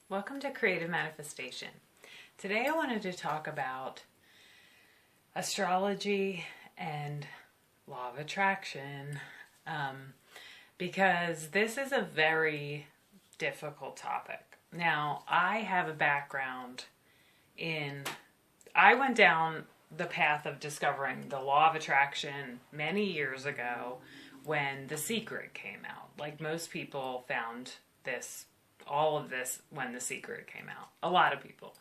Welcome to Creative Manifestation. Today I wanted to talk about astrology and law of attraction because this is a very difficult topic. Now, I have a background I went down the path of discovering the law of attraction many years ago when The Secret came out. Like most people found all of this when The Secret came out. A lot of people.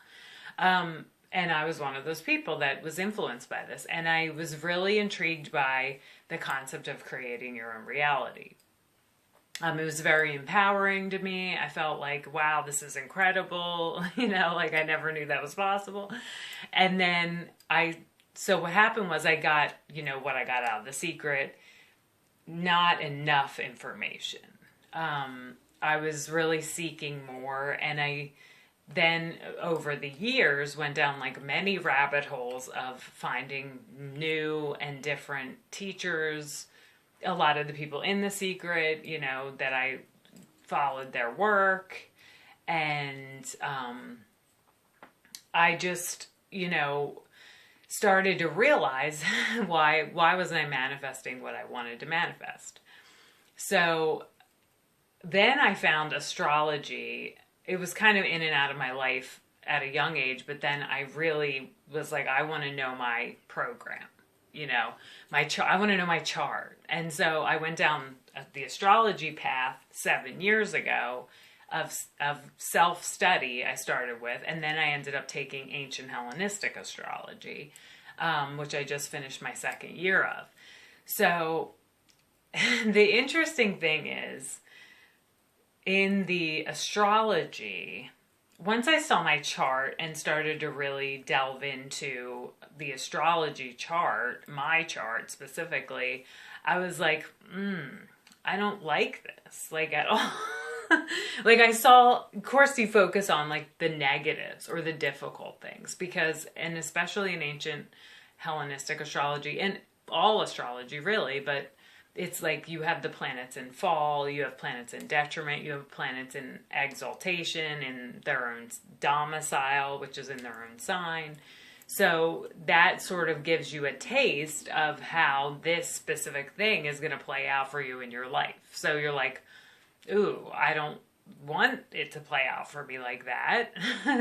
And I was one of those people that was influenced by this. And I was really intrigued by the concept of creating your own reality. It was very empowering to me. I felt like, wow, this is incredible. Like I never knew that was possible. And then so what happened was I got, what I got out of The Secret, not enough information. I was really seeking more, and I then over the years went down like many rabbit holes of finding new and different teachers. A lot of the people in The Secret, that I followed their work, and I just, started to realize why wasn't I manifesting what I wanted to manifest. So then I found astrology. It was kind of in and out of my life at a young age, but then I really was like, I want to know my program, I want to know my chart. And so I went down the astrology path 7 years ago of self-study I started with, and then I ended up taking ancient Hellenistic astrology, which I just finished my second year of. So the interesting thing is, in the astrology, once I saw my chart and started to really delve into the astrology chart, my chart specifically, I was like, I don't like this, like at all. Like I saw, of course you focus on like the negatives or the difficult things and especially in ancient Hellenistic astrology and all astrology really, but it's like you have the planets in fall, you have planets in detriment, you have planets in exaltation, in their own domicile, which is in their own sign. So that sort of gives you a taste of how this specific thing is going to play out for you in your life. So you're like, ooh, I don't want it to play out for me like that,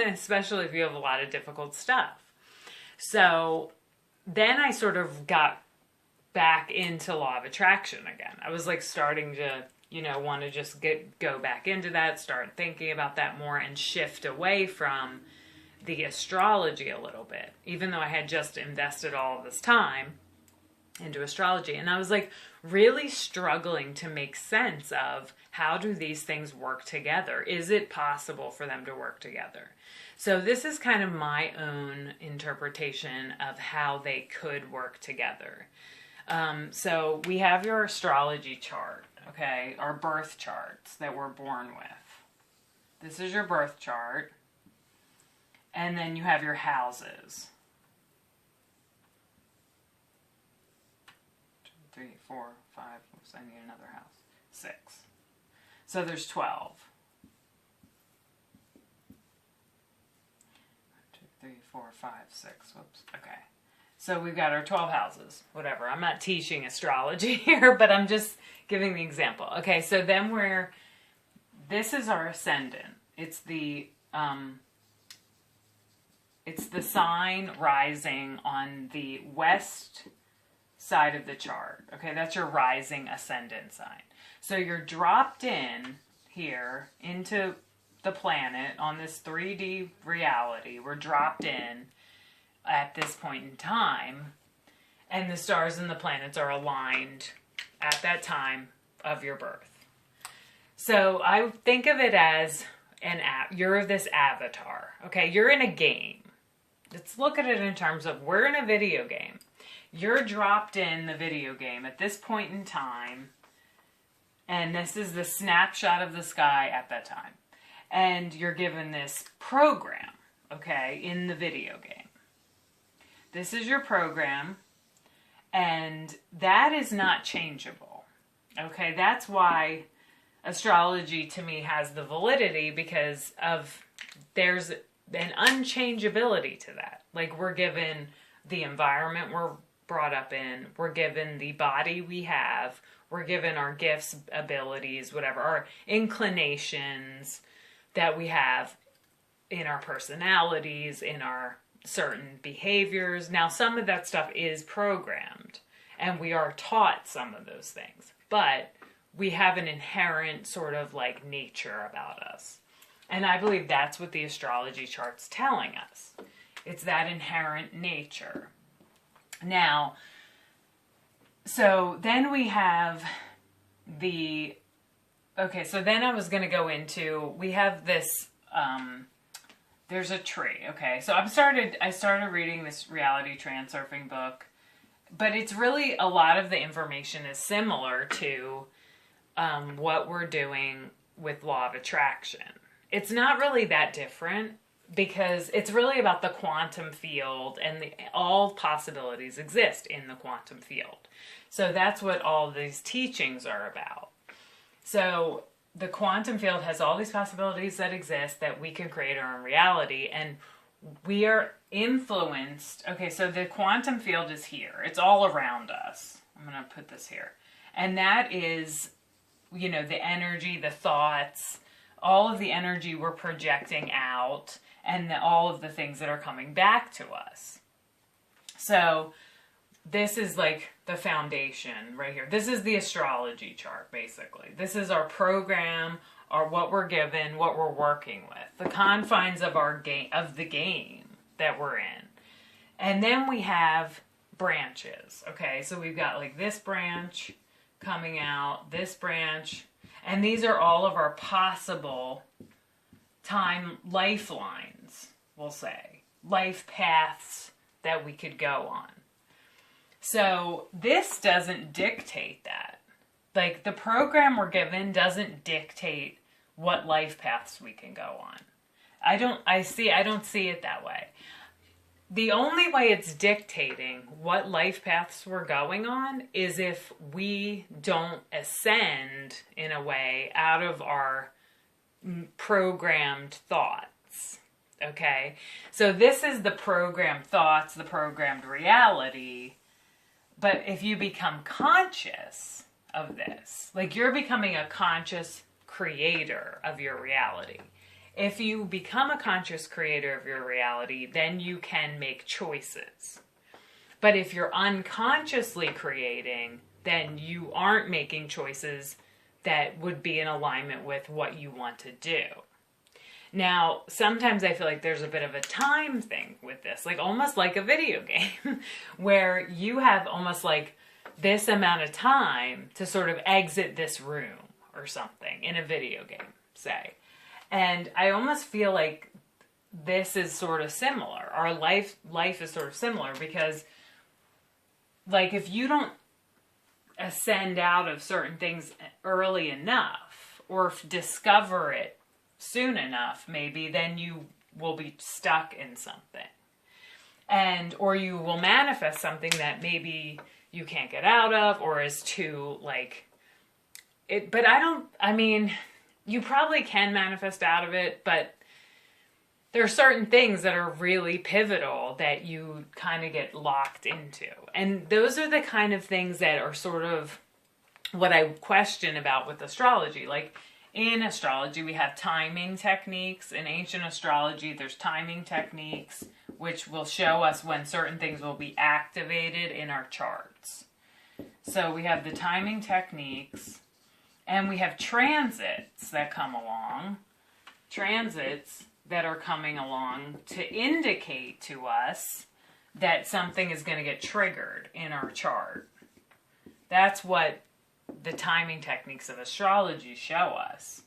especially if you have a lot of difficult stuff. So then I sort of got back into law of attraction again. I was like starting to, want to just go back into that, start thinking about that more and shift away from the astrology a little bit, even though I had just invested all of this time into astrology. And I was like really struggling to make sense of how do these things work together? Is it possible for them to work together? So this is kind of my own interpretation of how they could work together. So we have your astrology chart, okay, our birth charts that we're born with. This is your birth chart. And then you have your houses. 2, 3, 4, 5. Oops, I need another house. 6. So there's 12. 1, 2, 3, 4, 5, 6. Whoops. Okay. So we've got our 12 houses. Whatever. I'm not teaching astrology here, but I'm just giving the example. Okay, so then this is our ascendant. It's the sign rising on the west side of the chart. Okay, that's your rising ascendant sign. So you're dropped in here into the planet on this 3D reality. We're dropped in at this point in time, and the stars and the planets are aligned at that time of your birth. So I think of it as you're this avatar. Okay, you're in a game. Let's look at it in terms of we're in a video game. You're dropped in the video game at this point in time, and this is the snapshot of the sky at that time. And you're given this program, okay, in the video game. This is your program, and that is not changeable. Okay, that's why astrology to me has the validity because of there's an unchangeability to that. Like, we're given the environment we're brought up in, we're given the body we have, we're given our gifts, abilities, whatever, our inclinations that we have in our personalities, in our certain behaviors. Now, some of that stuff is programmed, and we are taught some of those things, but we have an inherent sort of like nature about us. And I believe that's what the astrology chart's telling us. It's that inherent nature. Now, so then we have so then I was going to go into, we have this, there's a tree, okay? So I started reading this reality transurfing book, but it's really, a lot of the information is similar to what we're doing with law of attraction. It's not really that different because it's really about the quantum field, and all possibilities exist in the quantum field. So that's what all these teachings are about. So the quantum field has all these possibilities that exist that we can create our own reality, and we are influenced. Okay, so the quantum field is here. It's all around us. I'm going to put this here. And that is, the energy, the thoughts, all of the energy we're projecting out, and all of the things that are coming back to us. So this is like the foundation right here. This is the astrology chart, basically. This is our program, or what we're given, what we're working with, the confines of the game that we're in. And then we have branches. Okay, so we've got like this branch coming out, this branch, and these are all of our possible time lifelines, we'll say, life paths that we could go on. So this doesn't dictate that. Like, the program we're given doesn't dictate what life paths we can go on. I don't see it that way. The only way it's dictating what life paths we're going on is if we don't ascend in a way out of our programmed thoughts. Okay? So this is the programmed thoughts, the programmed reality. But if you become conscious of this, like, you're becoming a conscious creator of your reality. If you become a conscious creator of your reality, then you can make choices. But if you're unconsciously creating, then you aren't making choices that would be in alignment with what you want to do. Now, sometimes I feel like there's a bit of a time thing with this, like almost like a video game, where you have almost like this amount of time to sort of exit this room or something in a video game, say. And I almost feel like this is sort of similar. Our life is sort of similar because, like, if you don't ascend out of certain things early enough, or discover it soon enough, maybe, then you will be stuck in something. Or you will manifest something that maybe you can't get out of, or is too, like, it. But you probably can manifest out of it, but there are certain things that are really pivotal that you kind of get locked into. And those are the kind of things that are sort of what I question about with astrology. Like, in astrology, we have timing techniques. In ancient astrology, there's timing techniques, which will show us when certain things will be activated in our charts. So we have the timing techniques, and we have transits that come along. Transits that are coming along to indicate to us that something is going to get triggered in our chart. That's what the timing techniques of astrology show us.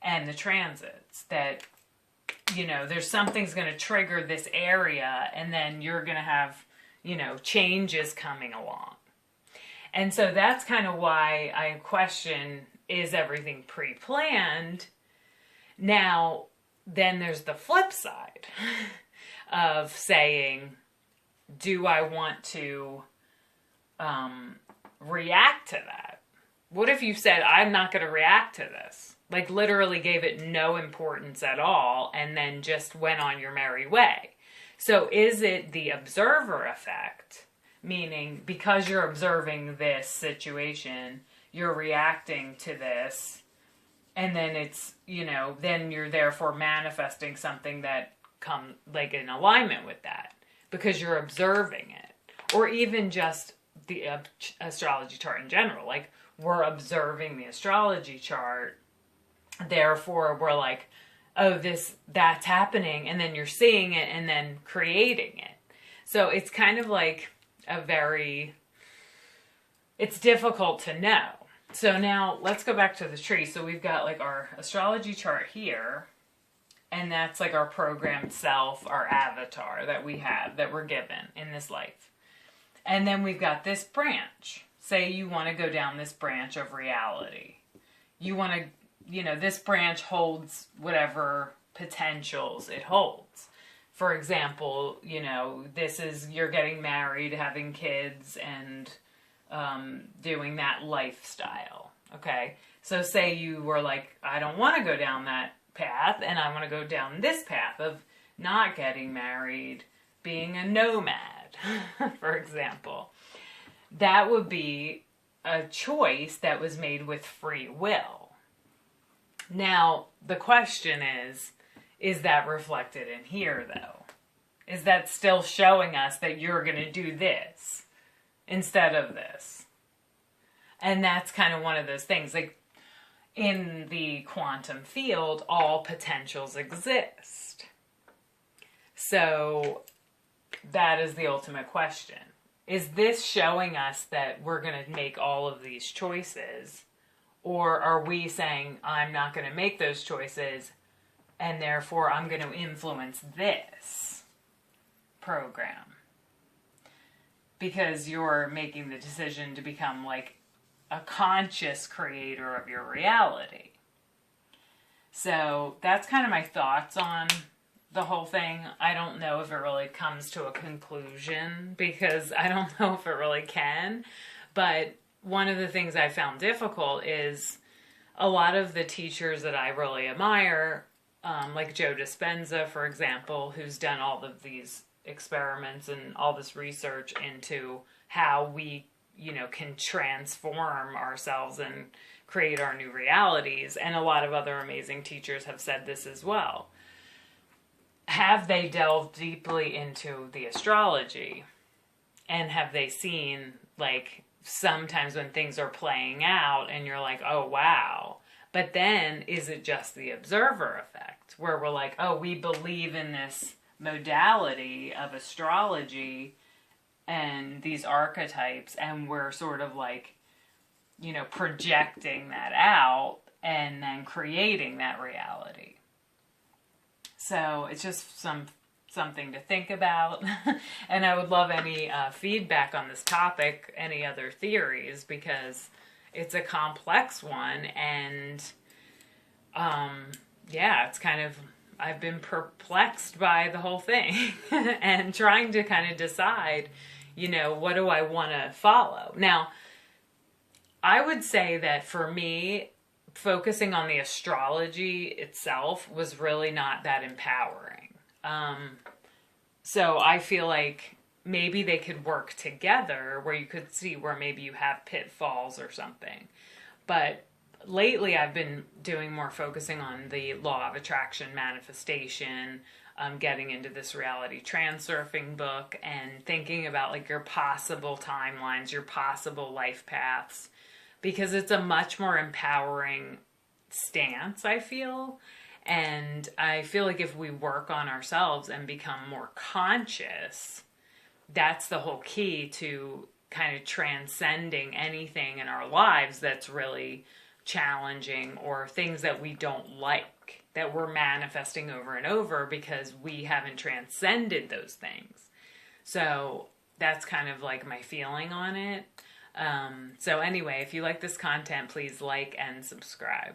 And the transits, that, there's something's going to trigger this area, and then you're going to have, changes coming along. And so that's kind of why I question, is everything pre-planned? Now, then there's the flip side of saying, do I want to react to that? What if you said, I'm not going to react to this? Like literally gave it no importance at all and then just went on your merry way. So is it the observer effect? Meaning because you're observing this situation, you're reacting to this, and then it's, then you're therefore manifesting something that come like in alignment with that because you're observing it. Or even just the astrology chart in general. Like we're observing the astrology chart, therefore we're like, oh, that's happening, and then you're seeing it and then creating it. So it's kind of like it's difficult to know. So now let's go back to the tree. So we've got like our astrology chart here, and that's like our programmed self, our avatar that we have, that we're given in this life. And then we've got this branch. Say you want to go down this branch of reality. You want to, this branch holds whatever potentials it holds. For example, this is you're getting married, having kids, and doing that lifestyle. Okay? So say you were like, I don't want to go down that path, and I want to go down this path of not getting married, being a nomad, for example. That would be a choice that was made with free will. Now, the question is that reflected in here, though? Is that still showing us that you're going to do this instead of this? And that's kind of one of those things. Like, in the quantum field, all potentials exist. So, that is the ultimate question. Is this showing us that we're going to make all of these choices? Or are we saying, I'm not going to make those choices, and therefore I'm going to influence this program? Because you're making the decision to become like a conscious creator of your reality. So that's kind of my thoughts on the whole thing. I don't know if it really comes to a conclusion because I don't know if it really can. But one of the things I found difficult is a lot of the teachers that I really admire, like Joe Dispenza, for example, who's done all of these experiments and all this research into how we, can transform ourselves and create our new realities. And a lot of other amazing teachers have said this as well. Have they delved deeply into the astrology? And have they seen, like, sometimes when things are playing out and you're like, oh, wow. But then is it just the observer effect where we're like, oh, we believe in this modality of astrology and these archetypes, and we're sort of like, projecting that out and then creating that reality. So it's just something to think about. And I would love any feedback on this topic, any other theories, because it's a complex one. And it's kind of, I've been perplexed by the whole thing and trying to kind of decide, what do I want to follow? Now, I would say that for me, focusing on the astrology itself was really not that empowering. So I feel like maybe they could work together where you could see where maybe you have pitfalls or something. But lately I've been doing more focusing on the law of attraction, manifestation, getting into this reality transurfing book and thinking about like your possible timelines, your possible life paths, because it's a much more empowering stance, I feel. And I feel like if we work on ourselves and become more conscious, that's the whole key to kind of transcending anything in our lives that's really challenging or things that we don't like, that we're manifesting over and over because we haven't transcended those things. So that's kind of like my feeling on it. So anyway, if you like this content, please like and subscribe.